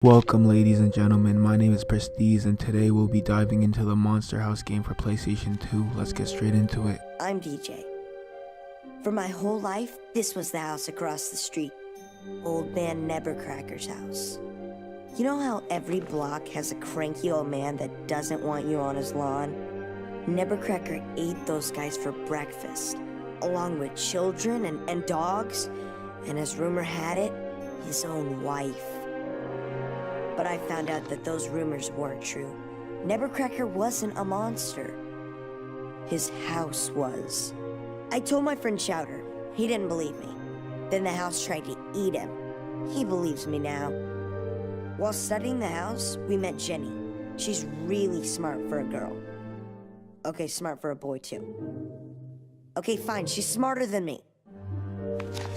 Welcome ladies and gentlemen, my name is Ps2 and today we'll be diving into the Monster House game for PlayStation 2. Let's get straight into it. I'm DJ. For my whole life, this was the house across the street. Old man Nebercracker's house. You know how every block has a cranky old man that doesn't want you on his lawn? Nebercracker ate those guys for breakfast, along with children and dogs, and as rumor had it, his own wife. But I found out that those rumors weren't true. Nebercracker wasn't a monster. His house was. I told my friend Chowder. He didn't believe me. Then the house tried to eat him. He believes me now. While studying the house, we met Jenny. She's really smart for a girl. Okay, smart for a boy too. Okay, fine, she's smarter than me.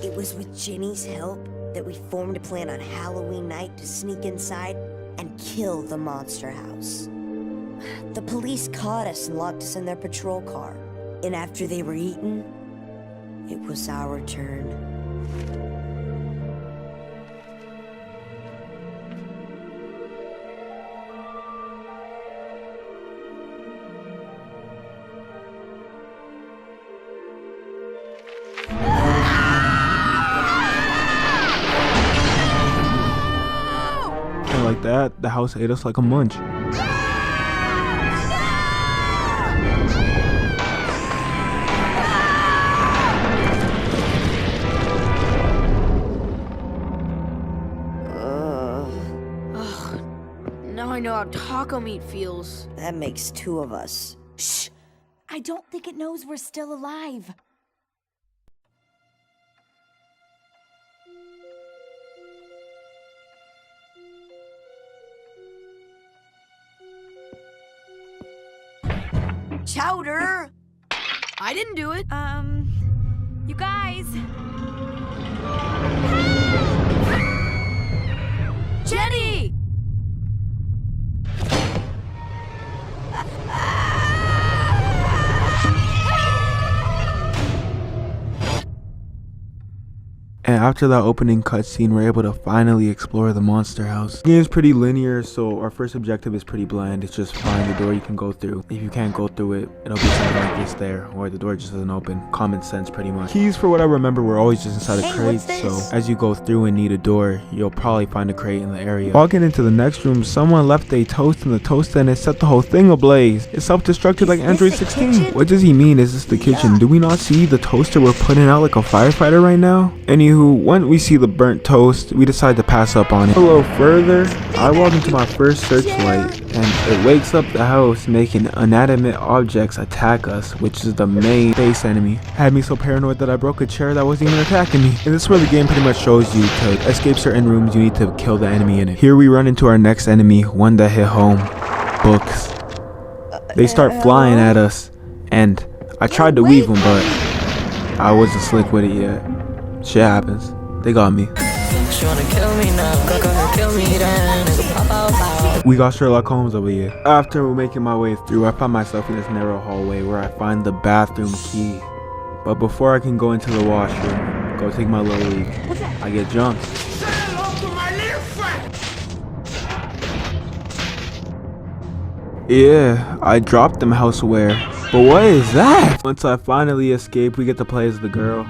It was with Jenny's help that we formed a plan on Halloween night to sneak inside and kill the monster house. The police caught us and locked us in their patrol car. And after they were eaten, it was our turn. And like that, the house ate us like a munch. Now I know how taco meat feels. That makes two of us. Shh! I don't think it knows we're still alive. Chowder! I didn't do it. You guys. Jenny! And after that opening cutscene, we're able to finally explore the monster house. The game's pretty linear, so our first objective is pretty bland. It's just find the door you can go through. If you can't go through it, it'll be something like this there, or the door just doesn't open. Common sense pretty much. Keys, for what I remember, were always just inside a crate, so as you go through and need a door, you'll probably find a crate in the area. Walking into the next room, someone left a toast in the toaster and it set the whole thing ablaze. It self-destructed like Android 16. What does he mean? Is this the kitchen? Do we not see the toaster we're putting out like a firefighter right now? Anywho, when we see the burnt toast, we decide to pass up on it. A little further, I walk into my first searchlight, and it wakes up the house, making inanimate objects attack us, which is the main base enemy. Had me so paranoid that I broke a chair that wasn't even attacking me. And this is where the game pretty much shows you to escape certain rooms, you need to kill the enemy in it. Here we run into our next enemy, one that hit home. Books. They start flying at us, and I tried to weave them, but I wasn't slick with it yet. Shit happens. They got me. We got Sherlock Holmes over here. After making my way through, I find myself in this narrow hallway where I find the bathroom key. But before I can go into the washroom, go take my little leak, I get jumped. Yeah, I dropped them houseware. But what is that? Once I finally escape, we get to play as the girl.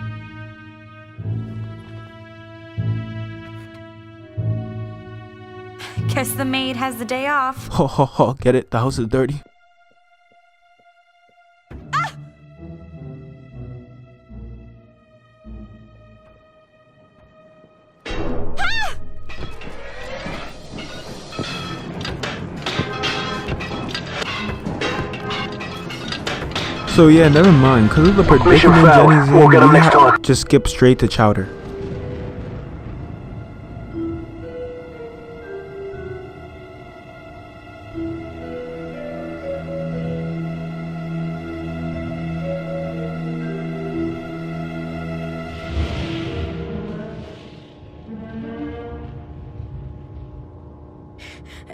Guess the maid has the day off. Ho ho ho, get it? The house is dirty. So yeah, never mind. Cause of the predicament Jenny's in, we just skip straight to Chowder.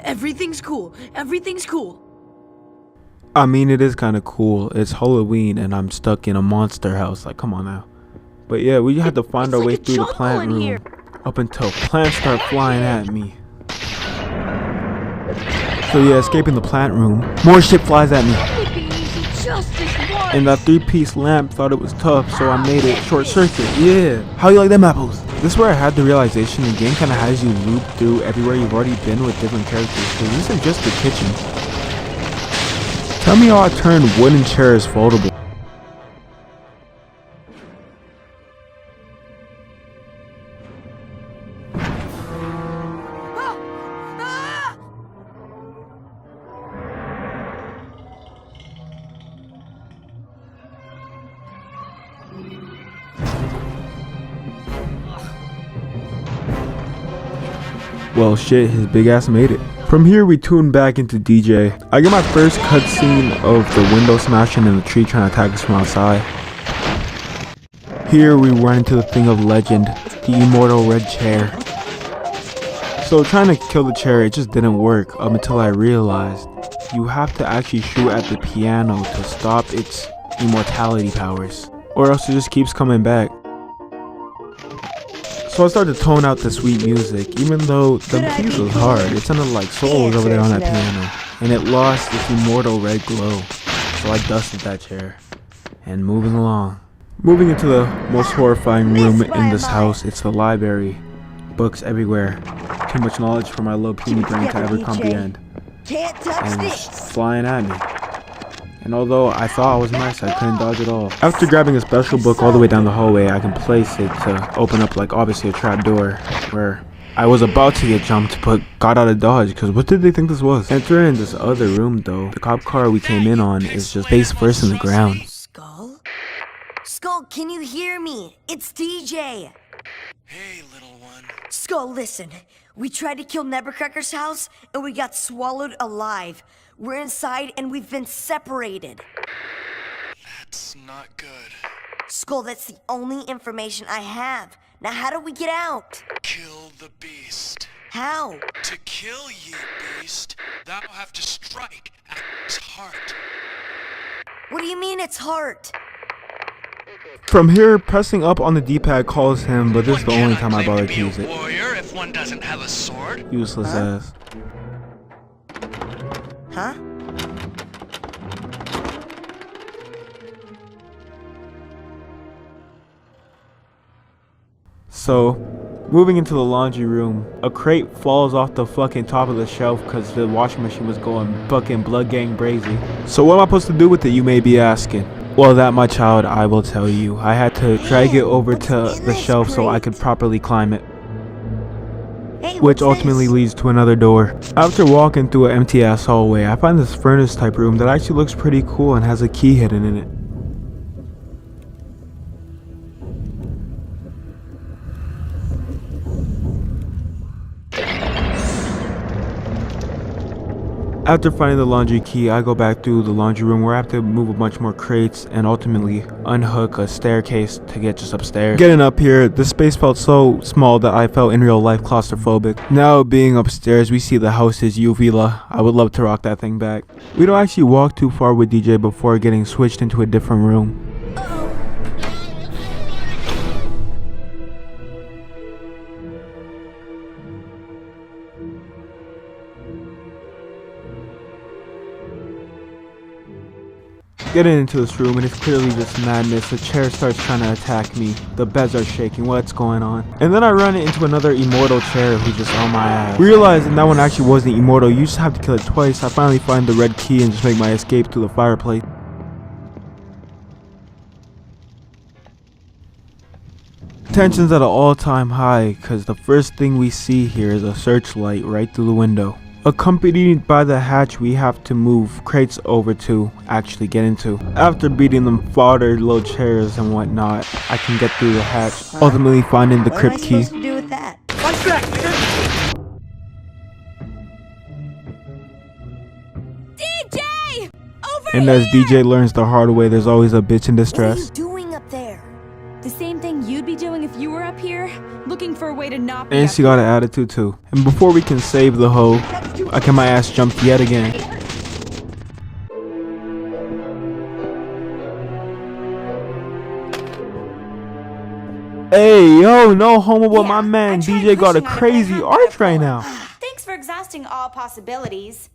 Everything's cool. Everything's cool. I mean, it is kind of cool. It's Halloween and I'm stuck in a monster house. Like, come on now. But yeah, we had to find our way through the plant room up until plants start flying at me. So yeah, escaping the plant room, more shit flies at me. And that 3-piece lamp thought it was tough, so I made it short circuit. Yeah. How you like them apples? This is where I had the realization the game kind of has you loop through everywhere you've already been with different characters. So this isn't just the kitchen. Tell me how I turned wooden chairs foldable. Well shit, his big ass made it. From here we tune back into DJ. I get my first cutscene of the window smashing and the tree trying to attack us from outside. Here we run into the thing of legend, the immortal red chair. So trying to kill the chair, it just didn't work up until I realized you have to actually shoot at the piano to stop its immortality powers, or else it just keeps coming back. So I started to tone out the sweet music, even though the piece was hard. It sounded like souls over there on that piano, and it lost its immortal red glow. So I dusted that chair, and moving along. Moving into the most horrifying room in this house, it's the library. Books everywhere. Too much knowledge for my little puny brain to ever comprehend. And it's flying at me. And although I thought I was nice, I couldn't dodge at all. After grabbing a special book all the way down the hallway, I can place it to open up like obviously a trap door, where I was about to get jumped but got out of dodge, because what did they think this was? Entering this other room though, the cop car we came in on is just face first in the ground. Skull? Skull, can you hear me? It's DJ. Hey, little one. Skull, listen. We tried to kill Nevercracker's house and we got swallowed alive. We're inside and we've been separated. That's not good. Skull, that's the only information I have. Now how do we get out? Kill the beast. How? To kill ye, beast, thou have to strike at his heart. What do you mean it's heart? From here, pressing up on the D-pad calls him, but this is the only time I bother to use it. Warrior, if one doesn't have a sword. Useless ass. Huh? So, moving into the laundry room, a crate falls off the fucking top of the shelf because the washing machine was going fucking blood gang brazy. So what am I supposed to do with it, you may be asking? Well, that, my child, I will tell you. I had to drag it over to the shelf so I could properly climb it, which ultimately leads to another door. After walking through an empty ass hallway, I find this furnace type room that actually looks pretty cool and has a key hidden in it. After finding the laundry key, I go back through the laundry room where I have to move a bunch more crates and ultimately unhook a staircase to get just upstairs. Getting up here, the space felt so small that I felt in real life claustrophobic. Now being upstairs, we see the house's uvula. I would love to rock that thing back. We don't actually walk too far with DJ before getting switched into a different room. Getting into this room and it's clearly just madness. The chair starts trying to attack me. The beds are shaking. What's going on? And then I run into another immortal chair who's just on my ass. Realizing that one actually wasn't immortal. You just have to kill it twice. I finally find the red key and just make my escape through the fireplace. Tension's at an all-time high because the first thing we see here is a searchlight right through the window. Accompanied by the hatch we have to move crates over to actually get into. After beating them fodder little chairs and whatnot, I can get through the hatch, ultimately finding the crypt key. What am I supposed to do with that? DJ! Over And as DJ learns the hard way, there's always a bitch in What are distress. you doing up there? The same thing you'd be doing if you were up here, looking for a way to not be And up she got an attitude too. And before we can save the hoe, I get my ass jumped yet again. Hey, yo, no homo with my man. DJ got a crazy arch right now. Thanks for exhausting exhausting all possibilities.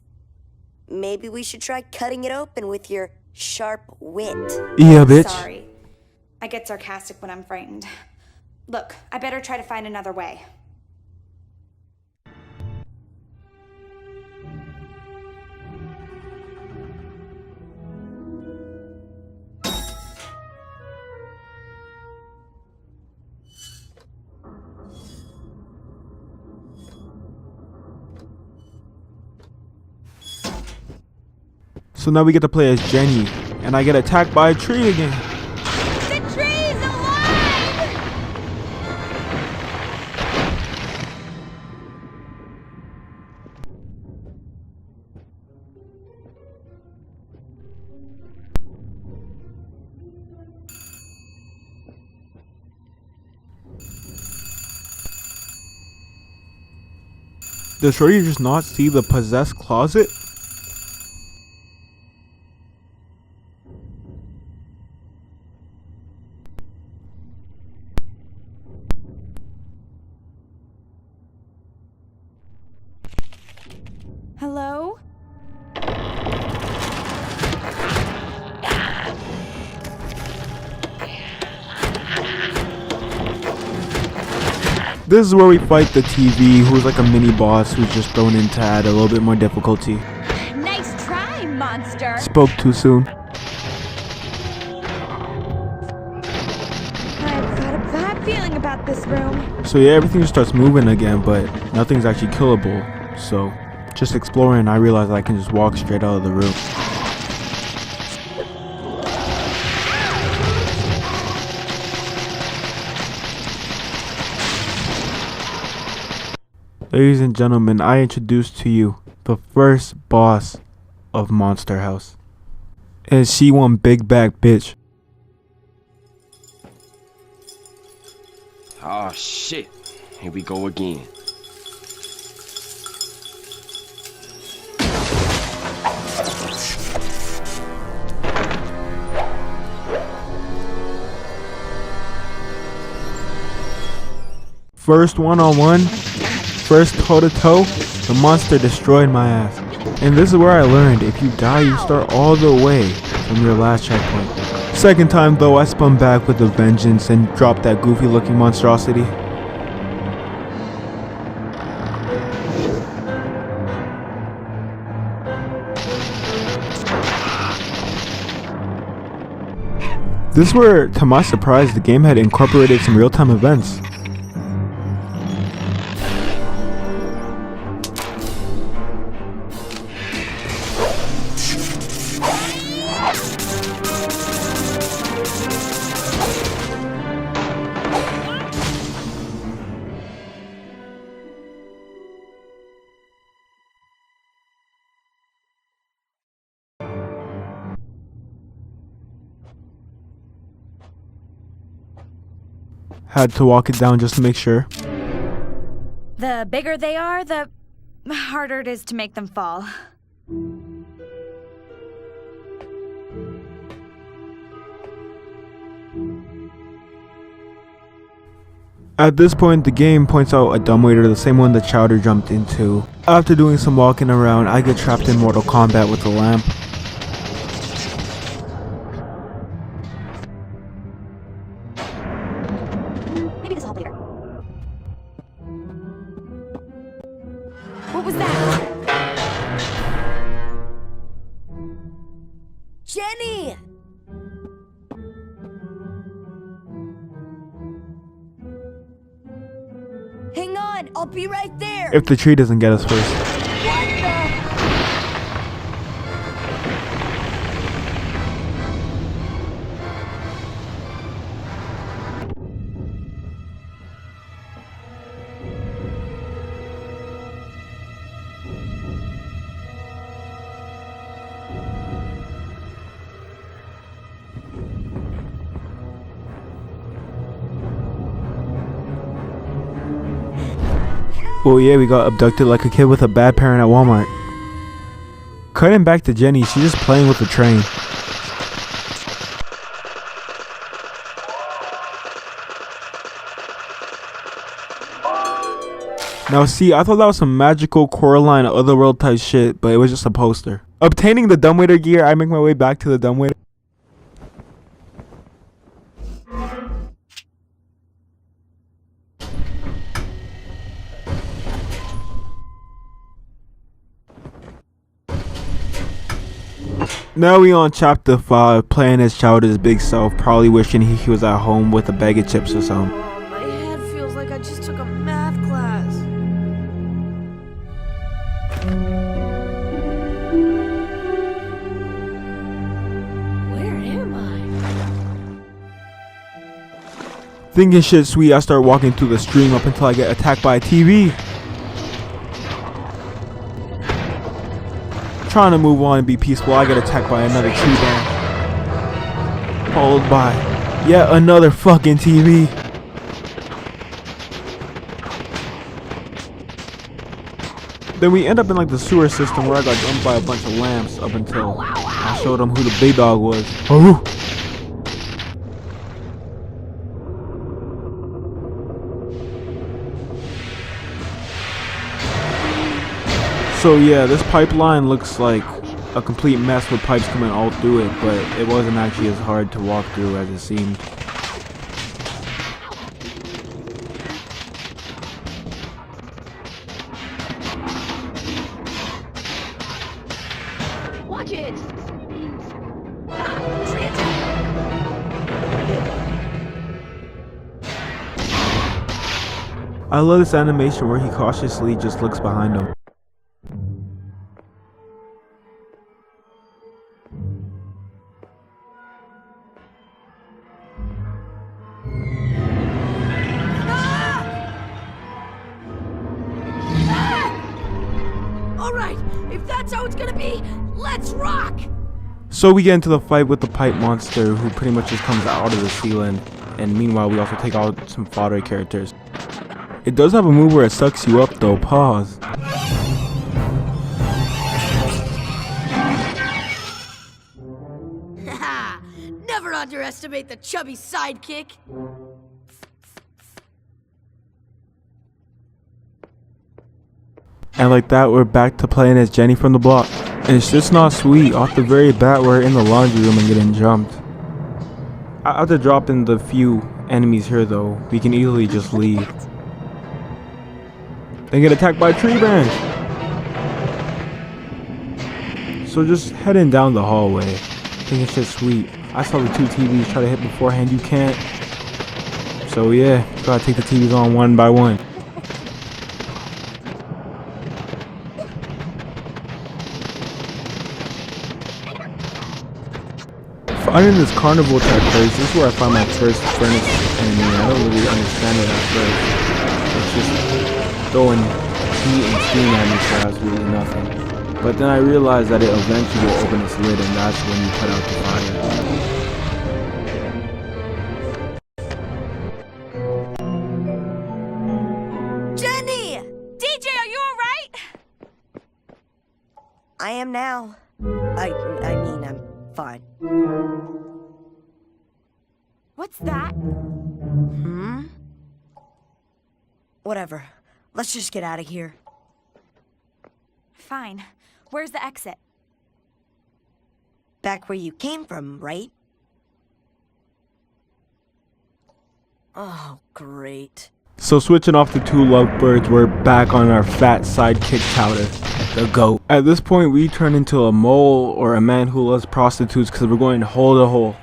Maybe we should try cutting it open with your sharp wit. Yeah, bitch. Sorry. I get sarcastic when I'm frightened. Look, I better try to find another way. So now we get to play as Jenny, and I get attacked by a tree again. The tree's alive! Does Shorty just not see the possessed closet? Hello? This is where we fight the TV, who's like a mini boss who's just thrown in to add a little bit more difficulty. Nice try, monster! Spoke too soon. I've got a bad feeling about this room. So yeah, everything just starts moving again, but nothing's actually killable. So just exploring, I realized I can just walk straight out of the room. Ladies and gentlemen, I introduce to you the first boss of Monster House. And she one big back bitch. Oh shit, here we go again. First one-on-one, first toe-to-toe, the monster destroyed my ass. And this is where I learned, if you die you start all the way from your last checkpoint. Second time though, I spun back with a vengeance and dropped that goofy looking monstrosity. This is where, to my surprise, the game had incorporated some real-time events. Had to walk it down just to make sure. The bigger they are, the harder it is to make them fall. At this point, the game points out a dumbwaiter, the same one that Chowder jumped into. After doing some walking around, I get trapped in Mortal Kombat with the lamp. Maybe this will help later. What was that? Jenny! Hang on, I'll be right there. If the tree doesn't get us first. What the? Oh yeah, we got abducted like a kid with a bad parent at Walmart. Cutting back to Jenny, she's just playing with the train. Now see, I thought that was some magical Coraline otherworld type shit, but it was just a poster. Obtaining the dumbwaiter gear, I make my way back to the dumbwaiter. Now we on chapter 5, playing as Chowder's big self, probably wishing he was at home with a bag of chips or something. Oh, my head feels like I just took a math class. Where am I? Thinking shit sweet, I start walking through the stream up until I get attacked by a TV. Trying to move on and be peaceful, I get attacked by another tree band, followed by yet another fucking TV. Then we end up in like the sewer system where I got jumped by a bunch of lamps up until I showed them who the big dog was. Oh. So yeah, this pipeline looks like a complete mess with pipes coming all through it, but it wasn't actually as hard to walk through as it seemed. Watch it! I love this animation where he cautiously just looks behind him. Alright, if that's how it's gonna be, let's rock! So we get into the fight with the pipe monster, who pretty much just comes out of the ceiling, and meanwhile we also take out some fodder characters. It does have a move where it sucks you up though, pause. Haha, never underestimate the chubby sidekick. And like that, we're back to playing as Jenny from the block. And it's just not sweet. Off the very bat, we're in the laundry room and getting jumped. After dropping the few enemies here though, we can easily just leave. Then get attacked by a tree branch. So just heading down the hallway, thinking shit sweet. I saw the two TVs try to hit beforehand, you can't. So yeah, gotta take the TVs on one by one. Finding this Carnival type place, this is where I find my first furnace enemy. I don't really understand it at first. It's just throwing heat and steam at me, so that's really nothing. But then I realized that it eventually will open its lid, and that's when you put out the fire. Jenny! DJ, are you alright? I am now. I mean, I'm fine. What's that? Whatever. Let's just get out of here. Fine. Where's the exit? Back where you came from, right? Oh, great. So switching off the two lovebirds, we're back on our fat sidekick Chowder, the goat. At this point, we turn into a mole or a man who loves prostitutes because we're going hole to hole.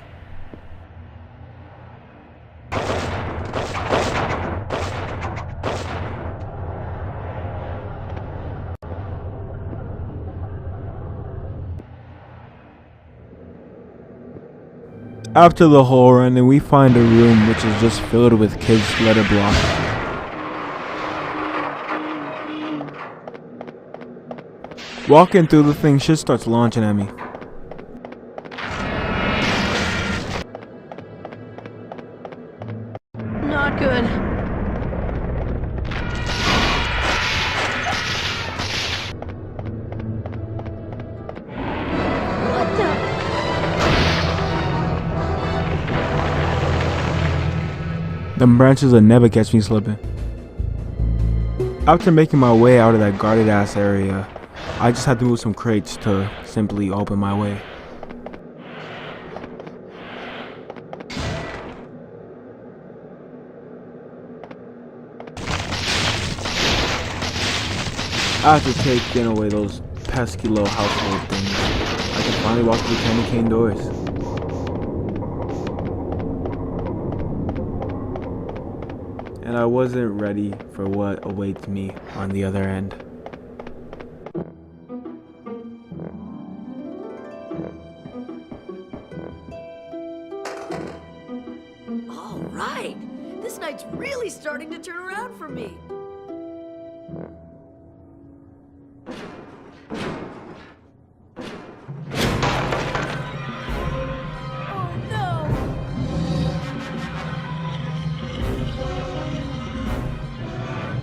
After the whole run, and we find a room which is just filled with kids' letter blocks. Walking through the thing, shit starts launching at me. Not good. What the? Them branches will never catch me slipping. After making my way out of that guarded ass area, I just had to move some crates to simply open my way. After taking away those pesky little household things, I could finally walk through the candy cane doors. And I wasn't ready for what awaits me on the other end. All right. This night's really starting to turn around for me. Oh no!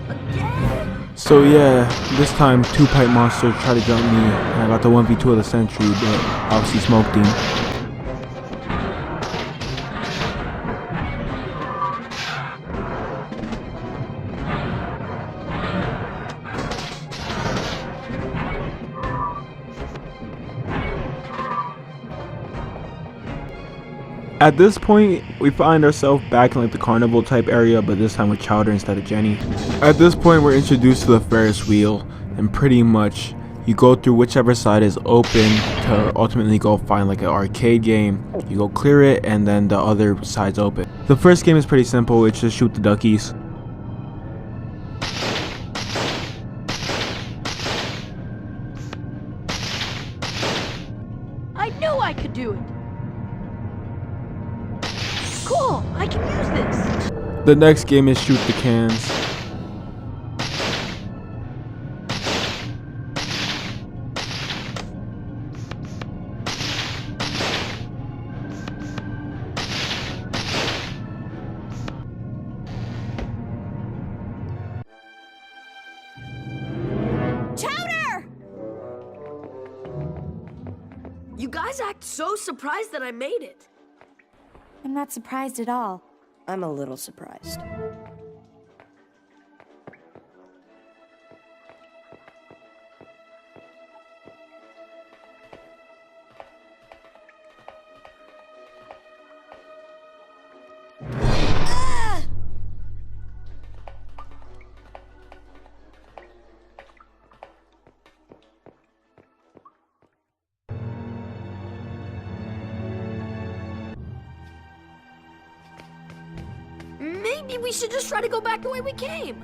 Again? So yeah, this time 2 pipe monsters tried to jump me, and I got the 1v2 of the century, but obviously smoked him. At this point, we find ourselves back in like the Carnival type area, but this time with Chowder instead of Jenny. At this point, we're introduced to the Ferris wheel, and pretty much you go through whichever side is open to ultimately go find like an arcade game. You go clear it, and then the other side's open. The first game is pretty simple, it's just shoot the duckies. I knew I could do it. Cool, I can use this. The next game is shoot the cans. Chowder! You guys act so surprised that I made it. I'm not surprised at all. I'm a little surprised. Maybe we should just try to go back the way we came.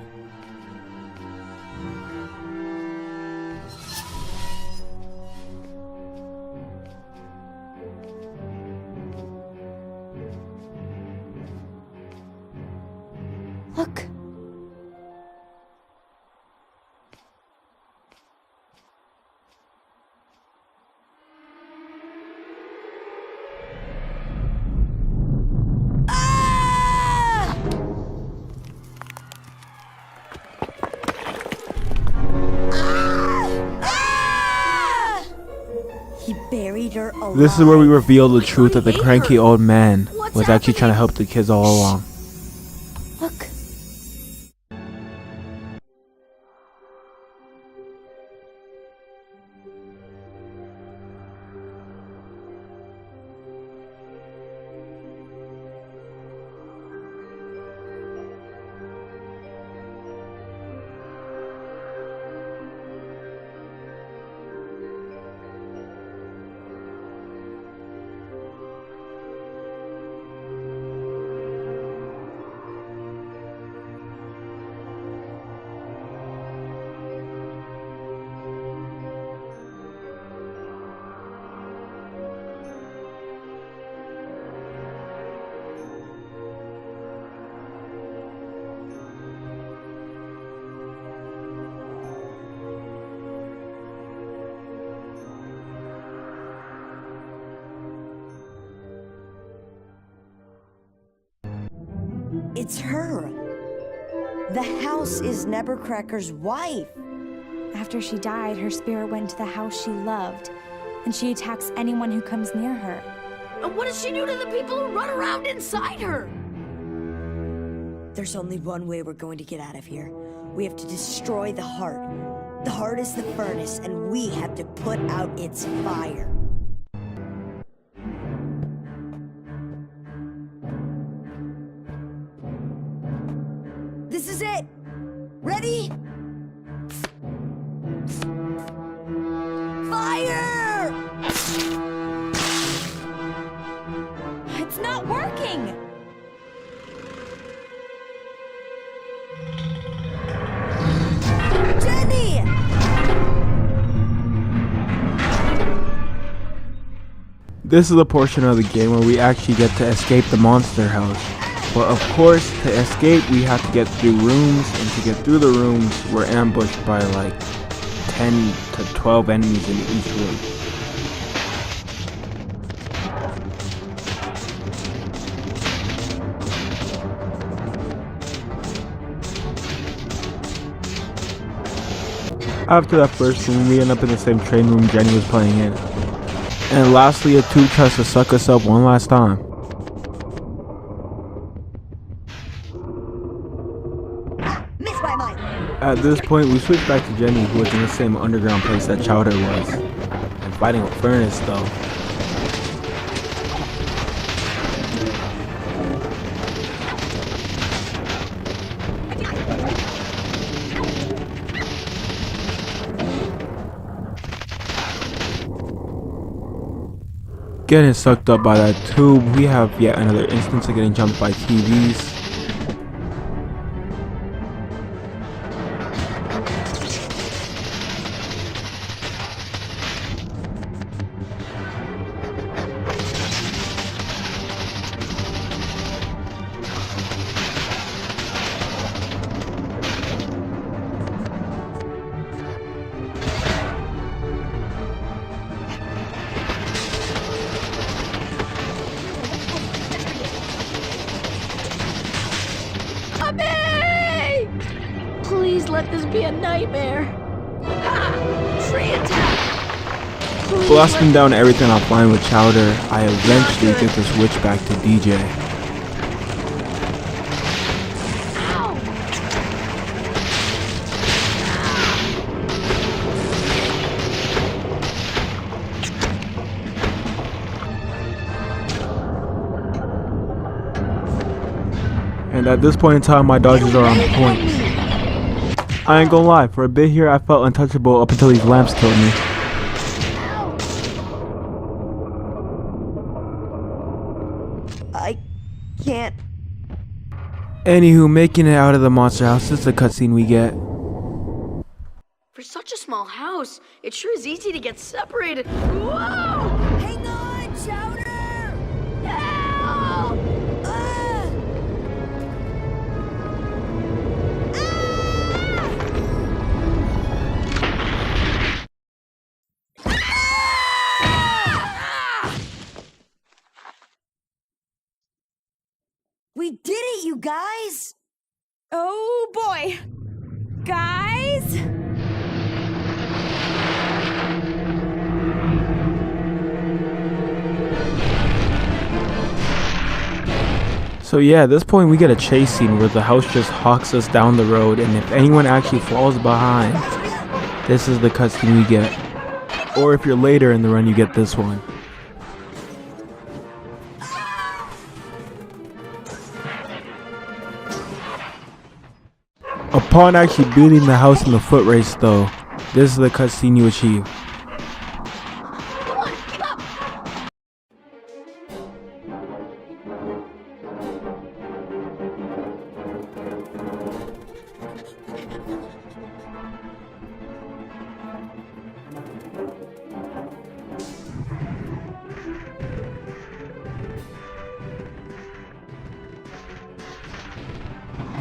Look. He buried her alive. This is where we reveal the truth that the hate cranky her. old man What's was actually happening? trying to help the kids all along. Look. It's her. The house is Nebercracker's wife. After she died, her spirit went to the house she loved, and she attacks anyone who comes near her. And what does she do to the people who run around inside her? There's only one way we're going to get out of here. We have to destroy the heart. The heart is the furnace, and we have to put out its fire. This is it! Ready? Fire! It's not working! Jenny! This is the portion of the game where we actually get to escape the monster house. But of course, to escape we have to get through rooms, and to get through the rooms we're ambushed by like 10 to 12 enemies in each room. After that first room, we end up in the same train room Jenny was playing in. And lastly, a tube tries to suck us up one last time. Missed my mind! At this point, we switch back to Jenny, who was in the same underground place that Chowder was, and fighting a furnace though. Getting sucked up by that tube, we have yet another instance of getting jumped by TVs. Please let this be a nightmare. Ha! Tree attack! Please Blasting let- down everything offline with Chowder, I eventually get to switch back to DJ. Ow! And at this point in time, my dodges are on point. I ain't gonna lie, for a bit here I felt untouchable up until these lamps killed me. I can't. Anywho, making it out of the monster house, this is the cutscene we get. For such a small house, it sure is easy to get separated. Whoa! Hang on, Chowder! Help! Ah! We did it, you guys! Oh boy! Guys? So yeah, at this point we get a chase scene where the house just hawks us down the road, and if anyone actually falls behind, this is the cutscene we get. Or if you're later in the run, you get this one. Upon actually beating the house in the foot race though, this is the cutscene you achieve.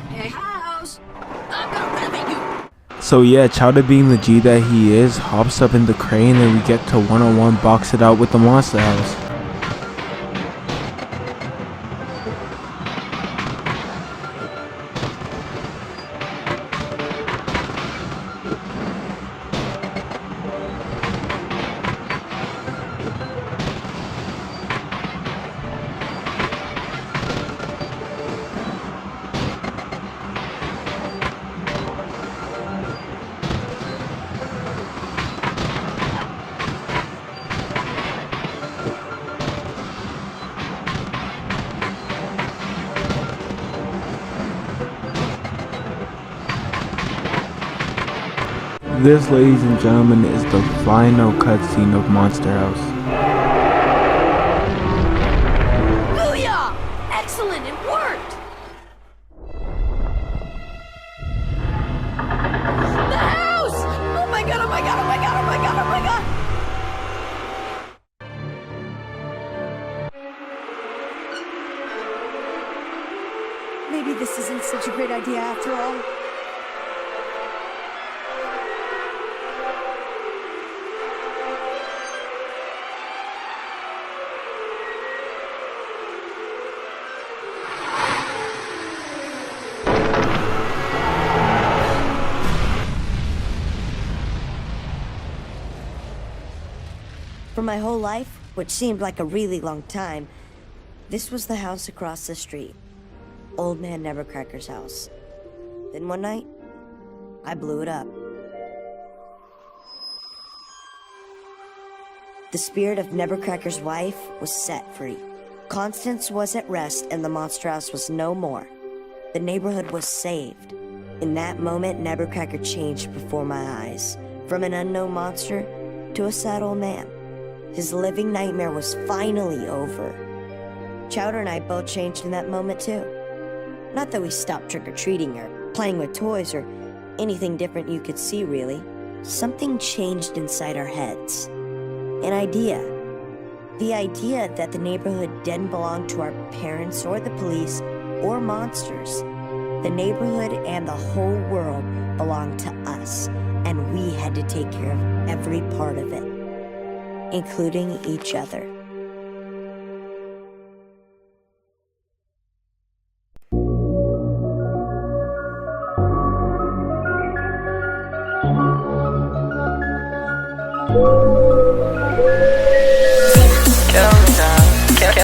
Hey, house! I'm gonna renovate you! So yeah, Chowder being the G that he is, hops up in the crane and we get to one-on-one box it out with the monster house. This, ladies and gentlemen, is the final cutscene of Monster House. Booyah! Excellent, it worked! The house! Oh my god, oh my god, oh my god, oh my god, oh my god! Maybe this isn't such a great idea after all. For my whole life, which seemed like a really long time, this was the house across the street. Old Man Nevercracker's house. Then one night, I blew it up. The spirit of Nevercracker's wife was set free. Constance was at rest and the monster house was no more. The neighborhood was saved. In that moment, Nevercracker changed before my eyes. From an unknown monster to a sad old man. His living nightmare was finally over. Chowder and I both changed in that moment too. Not that we stopped trick-or-treating or playing with toys or anything different you could see, really. Something changed inside our heads. An idea. The idea that the neighborhood didn't belong to our parents or the police or monsters. The neighborhood and the whole world belonged to us, and we had to take care of every part of it, including each other.